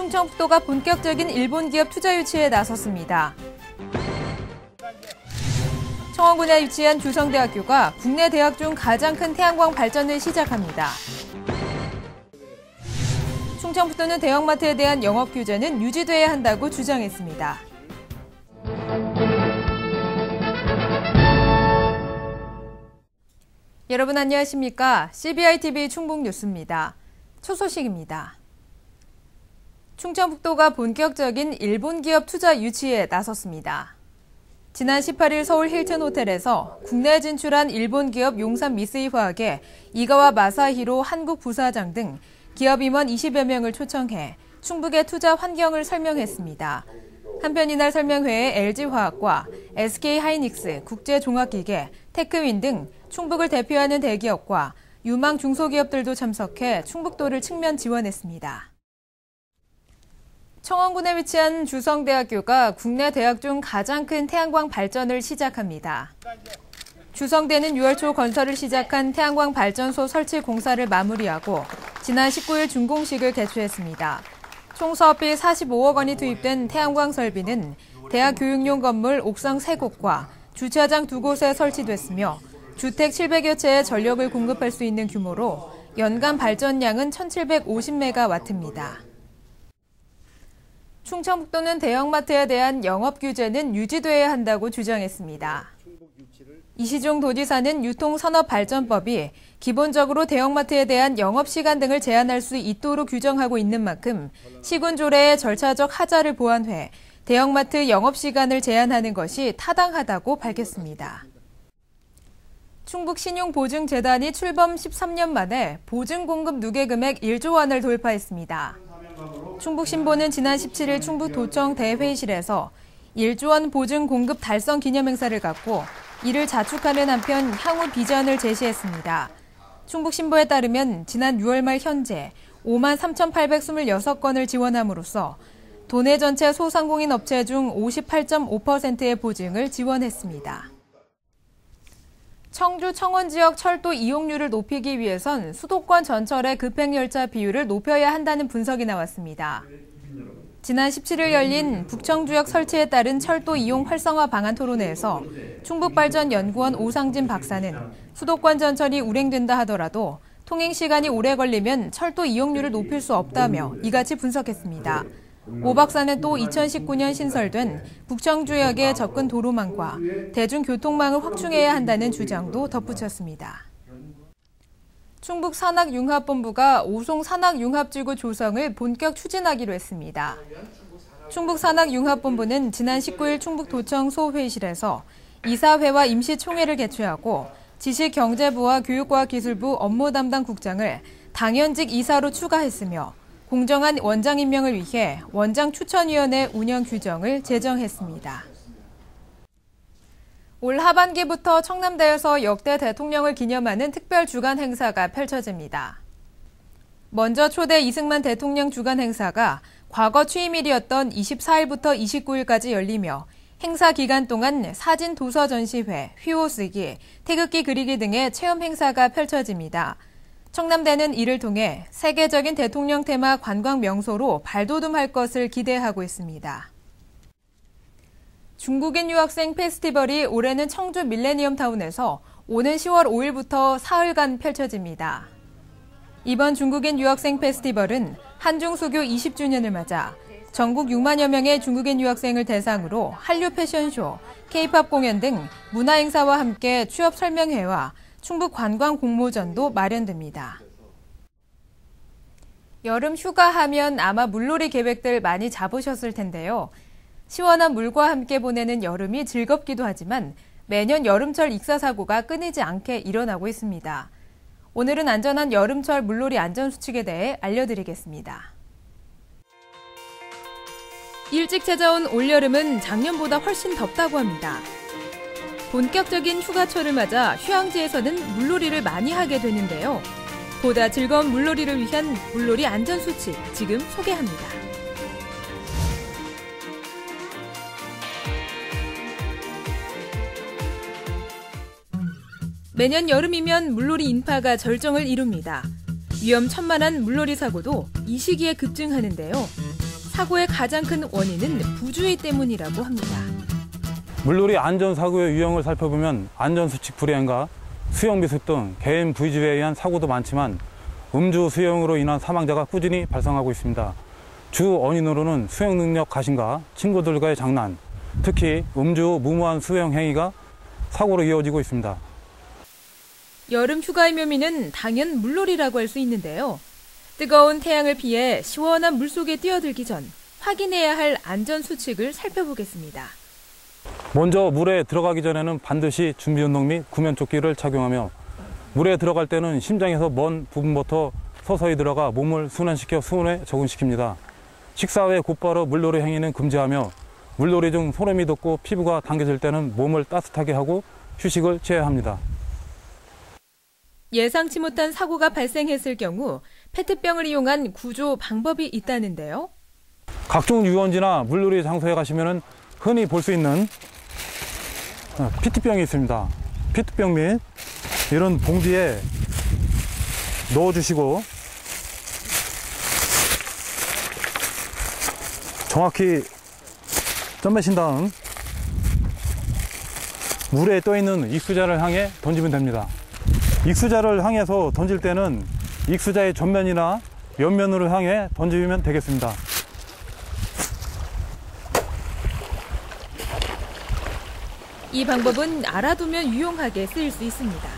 충청북도가 본격적인 일본 기업 투자 유치에 나섰습니다. 청원군에 위치한 주성대학교가 국내 대학 중 가장 큰 태양광 발전을 시작합니다. 충청북도는 대형마트에 대한 영업 규제는 유지돼야 한다고 주장했습니다. 여러분 안녕하십니까? CBI-TV 충북뉴스입니다. 첫 소식입니다. 충청북도가 본격적인 일본 기업 투자 유치에 나섰습니다. 지난 18일 서울 힐튼 호텔에서 국내에 진출한 일본 기업 용산 미쓰이화학의 이가와 마사히로 한국 부사장 등 기업 임원 20여 명을 초청해 충북의 투자 환경을 설명했습니다. 한편 이날 설명회에 LG화학과 SK하이닉스, 국제종합기계, 테크윈 등 충북을 대표하는 대기업과 유망 중소기업들도 참석해 충북도를 측면 지원했습니다. 청원군에 위치한 주성대학교가 국내 대학 중 가장 큰 태양광 발전을 시작합니다. 주성대는 6월 초 건설을 시작한 태양광 발전소 설치 공사를 마무리하고 지난 19일 준공식을 개최했습니다. 총 사업비 45억 원이 투입된 태양광 설비는 대학 교육용 건물 옥상 3곳과 주차장 2곳에 설치됐으며 주택 700여 채에 전력을 공급할 수 있는 규모로 연간 발전량은 1750메가와트입니다. 충청북도는 대형마트에 대한 영업 규제는 유지돼야 한다고 주장했습니다. 이시종 도지사는 유통산업발전법이 기본적으로 대형마트에 대한 영업시간 등을 제한할 수 있도록 규정하고 있는 만큼 시군조례의 절차적 하자를 보완해 대형마트 영업시간을 제한하는 것이 타당하다고 밝혔습니다. 충북신용보증재단이 출범 13년 만에 보증공급 누계금액 1조 원을 돌파했습니다. 충북신보는 지난 17일 충북도청 대회의실에서 1조 원 보증공급 달성 기념행사를 갖고 이를 자축하는 한편 향후 비전을 제시했습니다. 충북신보에 따르면 지난 6월 말 현재 5만 3,826건을 지원함으로써 도내 전체 소상공인 업체 중 58.5%의 보증을 지원했습니다. 청주 청원 지역 철도 이용률을 높이기 위해선 수도권 전철의 급행열차 비율을 높여야 한다는 분석이 나왔습니다. 지난 17일 열린 북청주역 설치에 따른 철도 이용 활성화 방안 토론회에서 충북발전연구원 오상진 박사는 수도권 전철이 운행된다 하더라도 통행 시간이 오래 걸리면 철도 이용률을 높일 수 없다며 이같이 분석했습니다. 오 박사는 또 2019년 신설된 북청주역의 접근 도로망과 대중교통망을 확충해야 한다는 주장도 덧붙였습니다. 충북산학융합본부가 오송산학융합지구 조성을 본격 추진하기로 했습니다. 충북산학융합본부는 지난 19일 충북도청 소회의실에서 이사회와 임시총회를 개최하고 지식경제부와 교육과학기술부 업무 담당 국장을 당연직 이사로 추가했으며 공정한 원장 임명을 위해 원장 추천위원회 운영 규정을 제정했습니다. 올 하반기부터 청남대에서 역대 대통령을 기념하는 특별 주간 행사가 펼쳐집니다. 먼저 초대 이승만 대통령 주간 행사가 과거 취임일이었던 24일부터 29일까지 열리며 행사 기간 동안 사진 도서 전시회, 휘호 쓰기, 태극기 그리기 등의 체험 행사가 펼쳐집니다. 청남대는 이를 통해 세계적인 대통령 테마 관광 명소로 발돋움할 것을 기대하고 있습니다. 중국인 유학생 페스티벌이 올해는 청주 밀레니엄타운에서 오는 10월 5일부터 사흘간 펼쳐집니다. 이번 중국인 유학생 페스티벌은 한중수교 20주년을 맞아 전국 6만여 명의 중국인 유학생을 대상으로 한류 패션쇼, K-팝 공연 등 문화행사와 함께 취업 설명회와 충북 관광 공모전도 마련됩니다. 여름 휴가하면 아마 물놀이 계획들 많이 잡으셨을 텐데요. 시원한 물과 함께 보내는 여름이 즐겁기도 하지만 매년 여름철 익사사고가 끊이지 않게 일어나고 있습니다. 오늘은 안전한 여름철 물놀이 안전수칙에 대해 알려드리겠습니다. 일찍 찾아온 올여름은 작년보다 훨씬 덥다고 합니다. 본격적인 휴가철을 맞아 휴양지에서는 물놀이를 많이 하게 되는데요. 보다 즐거운 물놀이를 위한 물놀이 안전수칙 지금 소개합니다. 매년 여름이면 물놀이 인파가 절정을 이룹니다. 위험천만한 물놀이 사고도 이 시기에 급증하는데요. 사고의 가장 큰 원인은 부주의 때문이라고 합니다. 물놀이 안전사고의 유형을 살펴보면 안전수칙 불이행과 수영미숙 등 개인 부주의에 의한 사고도 많지만 음주 수영으로 인한 사망자가 꾸준히 발생하고 있습니다. 주 원인으로는 수영 능력 가심과 친구들과의 장난, 특히 음주 후 무모한 수영 행위가 사고로 이어지고 있습니다. 여름 휴가의 묘미는 당연 물놀이라고 할 수 있는데요. 뜨거운 태양을 피해 시원한 물속에 뛰어들기 전 확인해야 할 안전수칙을 살펴보겠습니다. 먼저 물에 들어가기 전에는 반드시 준비운동 및 구명조끼를 착용하며 물에 들어갈 때는 심장에서 먼 부분부터 서서히 들어가 몸을 순환시켜 수온에 적응시킵니다. 식사 후에 곧바로 물놀이 행위는 금지하며 물놀이 중 소름이 돋고 피부가 당겨질 때는 몸을 따뜻하게 하고 휴식을 취해야 합니다. 예상치 못한 사고가 발생했을 경우 페트병을 이용한 구조 방법이 있다는데요. 각종 유원지나 물놀이 장소에 가시면 흔히 볼 수 있는 피트병이 있습니다. 피트병 및 이런 봉지에 넣어주시고 정확히 점매신 다음 물에 떠있는 익수자를 향해 던지면 됩니다. 익수자를 향해서 던질 때는 익수자의 전면이나 옆면으로 향해 던지면 되겠습니다. 이 방법은 알아두면 유용하게 쓰일 수 있습니다.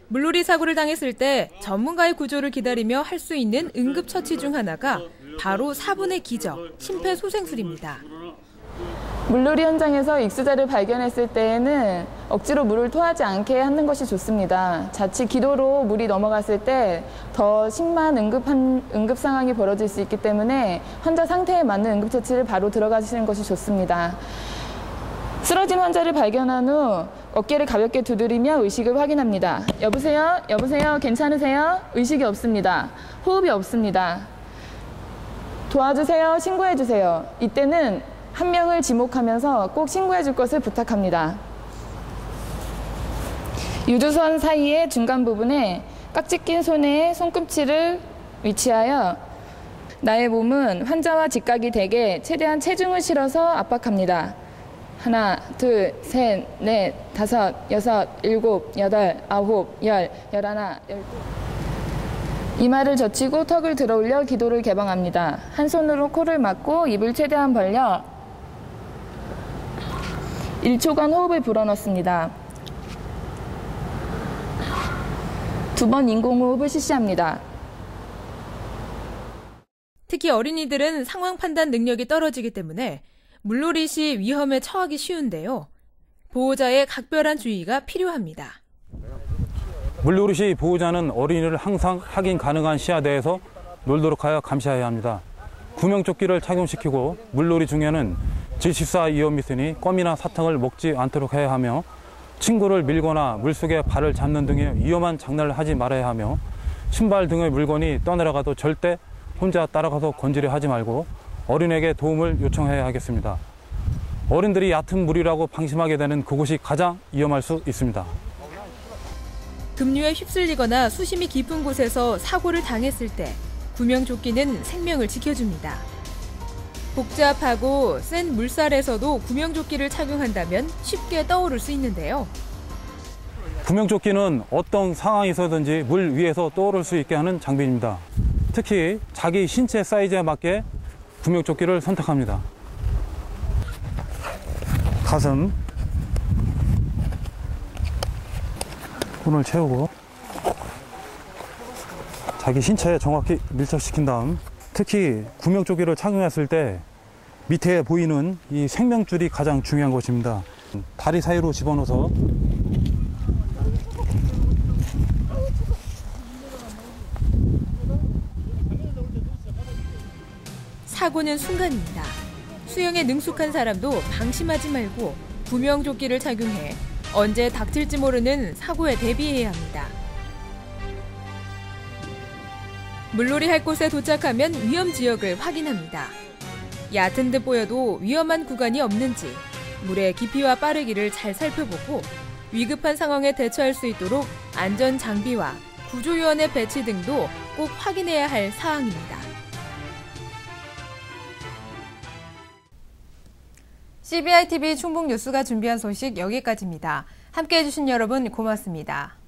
물놀이 사고를 당했을 때 전문가의 구조를 기다리며 할 수 있는 응급처치 중 하나가 바로 4분의 기적, 심폐소생술입니다. 물놀이 현장에서 익수자를 발견했을 때에는 억지로 물을 토하지 않게 하는 것이 좋습니다. 자칫 기도로 물이 넘어갔을 때 더 심한 응급 상황이 벌어질 수 있기 때문에 환자 상태에 맞는 응급처치를 바로 들어가시는 것이 좋습니다. 쓰러진 환자를 발견한 후 어깨를 가볍게 두드리며 의식을 확인합니다. 여보세요? 여보세요? 괜찮으세요? 의식이 없습니다. 호흡이 없습니다. 도와주세요. 신고해주세요. 이때는 한 명을 지목하면서 꼭 신고해 줄 것을 부탁합니다. 유두선 사이의 중간 부분에 깍지 낀 손에 손꿈치를 위치하여 나의 몸은 환자와 직각이 되게 최대한 체중을 실어서 압박합니다. 하나, 둘, 셋, 넷, 다섯, 여섯, 일곱, 여덟, 아홉, 열, 열하나, 열둘. 이마를 젖히고 턱을 들어올려 기도를 개방합니다. 한 손으로 코를 막고 입을 최대한 벌려 1초간 호흡을 불어넣습니다. 2번 인공호흡을 실시합니다. 특히 어린이들은 상황 판단 능력이 떨어지기 때문에 물놀이 시 위험에 처하기 쉬운데요. 보호자의 각별한 주의가 필요합니다. 물놀이 시 보호자는 어린이를 항상 확인 가능한 시야 내에서 놀도록 하여 감시해야 합니다. 구명조끼를 착용시키고 물놀이 중에는 질식사 위험이 있으니 껌이나 사탕을 먹지 않도록 해야 하며 친구를 밀거나 물속에 발을 잡는 등의 위험한 장난을 하지 말아야 하며 신발 등의 물건이 떠내려가도 절대 혼자 따라가서 건지려 하지 말고 어린에게 도움을 요청해야 하겠습니다. 어린들이 얕은 물이라고 방심하게 되는 그곳이 가장 위험할 수 있습니다. 급류에 휩쓸리거나 수심이 깊은 곳에서 사고를 당했을 때 구명조끼는 생명을 지켜줍니다. 복잡하고 센 물살에서도 구명조끼를 착용한다면 쉽게 떠오를 수 있는데요. 구명조끼는 어떤 상황에서든지 물 위에서 떠오를 수 있게 하는 장비입니다. 특히 자기 신체 사이즈에 맞게 구명조끼를 선택합니다. 가슴, 손을 채우고 자기 신체에 정확히 밀착시킨 다음 특히 구명조끼를 착용했을 때 밑에 보이는 이 생명줄이 가장 중요한 것입니다. 다리 사이로 집어넣어서 사고는 순간입니다. 수영에 능숙한 사람도 방심하지 말고 구명조끼를 착용해 언제 닥칠지 모르는 사고에 대비해야 합니다. 물놀이 할 곳에 도착하면 위험 지역을 확인합니다. 얕은 듯 보여도 위험한 구간이 없는지 물의 깊이와 빠르기를 잘 살펴보고 위급한 상황에 대처할 수 있도록 안전 장비와 구조요원의 배치 등도 꼭 확인해야 할 사항입니다. CBI TV 충북 뉴스가 준비한 소식 여기까지입니다. 함께해 주신 여러분 고맙습니다.